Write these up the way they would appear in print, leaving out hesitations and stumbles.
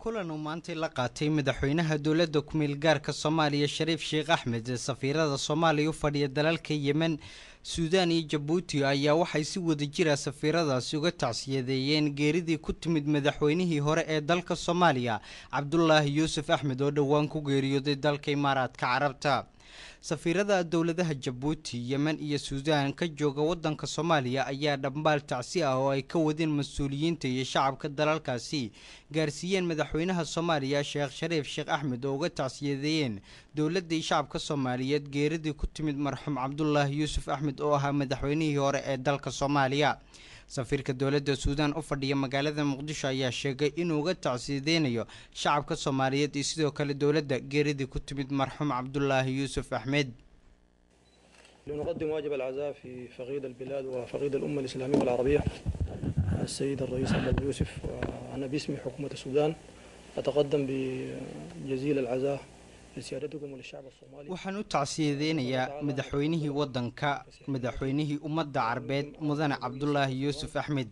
kulan uu maanta la qaatay madaxweynaha dowladda ku-meel gaarka Soomaaliya Shariif Sheekh Axmed safiirada Soomaaliya u fadhiya dalalka Yemen, Suudaan iyo Jabuuti ayaa waxay si wadajir ah safiiradaasi uga tacsiyadeeyeen geeridii ku timid madaxweynihii hore ee dalka Soomaaliya Cabdullaahi Yuusuf Axmed oo dhawaan ku geeriyooday dalka Imaaraadka Carabta. safiirada dowladaha Jabuuti, Yemen iyo Suudaan ka jooga wadanka Soomaaliya ayaa dhambaal tacsi ah oo ay ka wadeen mas'uuliyiinta iyo shacabka dalalkaasi gaarsiiyeen madaxweynaha Soomaaliya Sheekh Shariif Sheekh Axmed oo uga tacsiyadeeyeen dowladda iyo shacabka Soomaaliyeed geeridii ku timid marxuum Cabdullaahi Yuusuf Axmed oo ahaa madaxweynihii hore ee dalka Soomaaliya. safiirka dowladda Suudaan u fadhiya magaalada Muqdisho ayaa sheegay inuu uga tacsiyadeeyo shacabka Soomaaliyeed iyo sidoo kale dowladda geeridii ku timid marxuum Cabdullaahi Yuusuf Axmed. لنقدم واجب العزاء في فقيد البلاد وفقيد الأمة الإسلامية والعربية السيد الرئيس أحمد يوسف، وأنا باسم حكومة السودان أتقدم بجزيل العزاء لسيادتكم وللشعب الصومالي. waxaan u tacsiyadeynayaa madaxweynihii wadanka madaxweynihii ummadda Carbeed mudane Cabdullaahi Yuusuf Axmed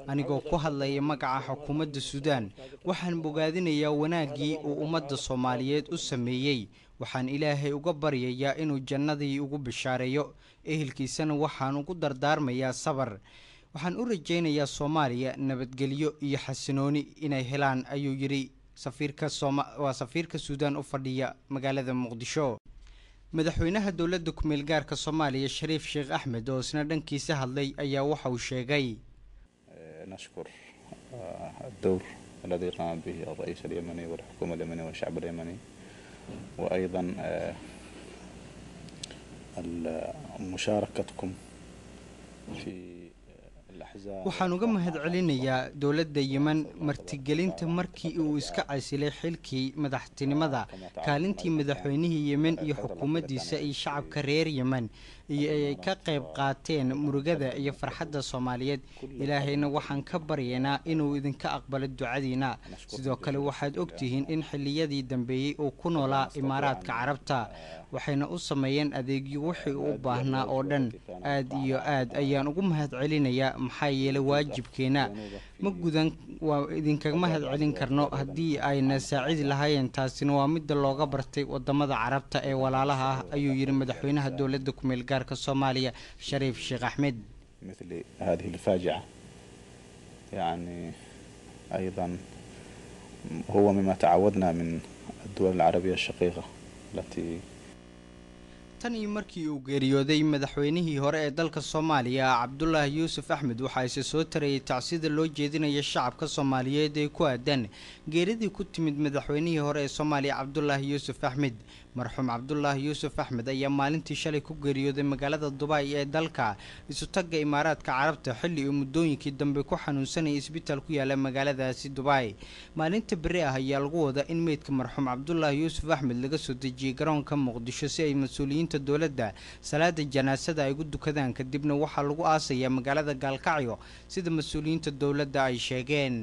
anigoo ku hadlaya magaca xukuumadda Suudaan. waxaan bogaadinayaa wanaagii uu ummadda Soomaaliyeed u sameeyay. waxaan Ilaahay uga baryayaa inuu jannadii ugu bishaareeyo ehelkiisana waxaan ugu dardaarmayaa sabar. waxaan u rajaynayaa Soomaaliya nabadgelyo iyo xasilooni inay helaan ayuu yiri safiirka Suudaan u fadhiya magaalada Muqdisho. madaxweynaha dowladda ku-meel gaarka Soomaaliya Shariif Sheekh Axmed oo isna dhankiisa hadlay ayaa waxa uu sheegay نشكر الدور الذي قام به الرئيس اليمني والحكومة اليمنية والشعب اليمني، وأيضا مشاركتكم في waxaan uga mahadcelinayaa dowladda Yemen martigelinta markii uu iska caysilay xilkii madaxtinimada, kaalintii madaxweynihii Yemen iyo xukuumaddiisa iyo shacabka reer Yemen iyo ay ka qayb qaateen murugada iyo farxadda Soomaaliyeed. ilaahayna waxaan ka baryaynaa inuu idinka aqbalo ducadiina. sidoo kale waxaad ogtihiin in xilliyadii dambeeyay uu ku noolaa Imaaraadka Carabta, waxayna u sameeyeen adeegyo wixii uu u baahnaa oo dhan. aad iyo aad ayaan ugu mahadcelinayaa maxaa yeelay waajibkeena ma gudan waa idinkaga mahadcelin karno haddii ayna saacidi lahaayeen. taasina waa midda looga bartay wadamada Carabta ee walaalaha ah ayuu yiri madaxweynaha dowladda ku-meel gaarka Soomaaliya Shariif Sheekh Axmed. مثل هذه الفاجعة يعني أيضا هو مما تعودنا من الدول العربية الشقيقة التي tan iyo markii uu geeriyooday madaxweynihii hore ee dalka Soomaaliya Cabdullaahi Yuusuf Axmed waxa ay soo tarayay tacsida loo jeedinayo shacabka Soomaaliyeed ee ku aadan geeridii ku timid madaxweynihii hore ee Soomaaliya Cabdullaahi Yuusuf Axmed. marxuum Cabdullaahi Yuusuf Axmed ayaa maalintii shalay ku geeriyooday magaalada Dubai ee dalka isu tagga Imaaraadka Carabta xilli uu muddooyinkii dambe ku xanuunsanay isbitaal ku yaala magaaladaasi Dubai. maalinta bari ah ayaa lagu wadaa in meydka marxuum Cabdullaahi Yuusuf Axmed laga soo dejiyay garoonka Muqdisho si ay mas'uuliyiinta dowladda salaada janaasada ay ugu dukadaan, kadibna waxaa lagu aasayaa magaalada Gaalkacyo sida mas'uuliyiinta dowladda ay sheegeen.